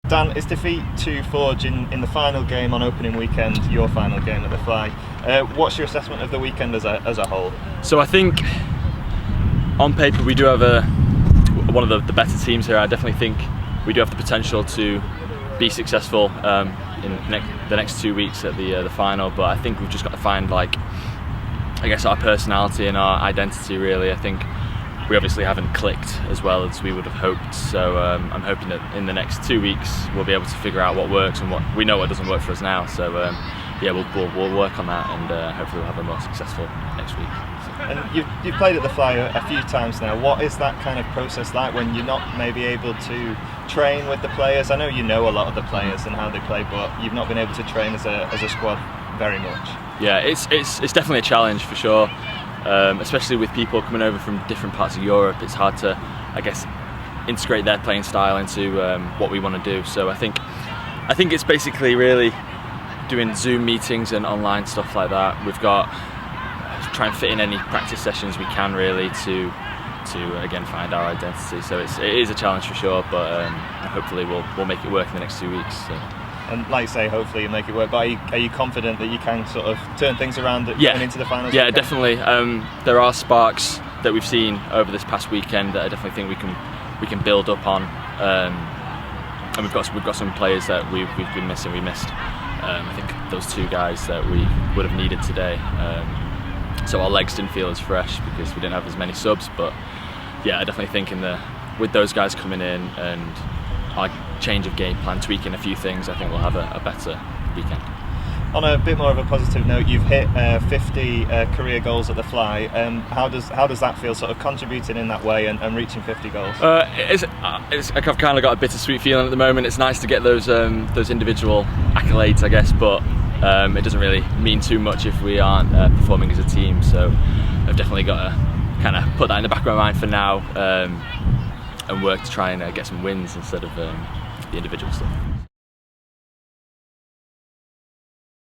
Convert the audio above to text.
Dan, it's defeat to Forge in the final game on opening weekend, your final game at the Fly. What's your assessment of the weekend as a whole? So I think on paper we do have one of the better teams here. I definitely think we do have the potential to be successful in the next 2 weeks at the final, but I think we've just got to find, like, I guess, our personality and our identity really. I think we obviously haven't clicked as well as we would have hoped, so I'm hoping that in the next 2 weeks we'll be able to figure out what works and what we know what doesn't work for us now. So yeah, we'll work on that, and hopefully we'll have a more successful next week. And you've played at the Fly a few times now. What is that kind of process like when you're not maybe able to train with the players? I know you know a lot of the players and how they play, but you've not been able to train as a squad very much. Yeah, it's definitely a challenge for sure. Especially with people coming over from different parts of Europe, it's hard to, I guess, integrate their playing style into what we want to do. So I think it's basically really doing Zoom meetings and online stuff like that. We've got try and fit in any practice sessions we can really to again find our identity. So it is a challenge for sure, but hopefully we'll make it work in the next 2 weeks. So. And like you say, hopefully you make it work, but are you confident that you can sort of turn things around going into the finals? Yeah, definitely. There are sparks that we've seen over this past weekend that I definitely think we can build up on, and we've got some players that we've been missing. We missed I think those 2 guys that we would have needed today, so our legs didn't feel as fresh because we didn't have as many subs. But yeah, I definitely think with those guys coming in and our change of game plan, tweaking a few things, I think we'll have a better weekend. On a bit more of a positive note, you've hit 50 career goals at the Fly. How does that feel, sort of contributing in that way and reaching 50 goals? I've kind of got a bittersweet feeling at the moment. It's nice to get those individual accolades, I guess, but it doesn't really mean too much if we aren't performing as a team. So I've definitely got to kind of put that in the back of my mind for now, and work to try and get some wins instead of the individual stuff.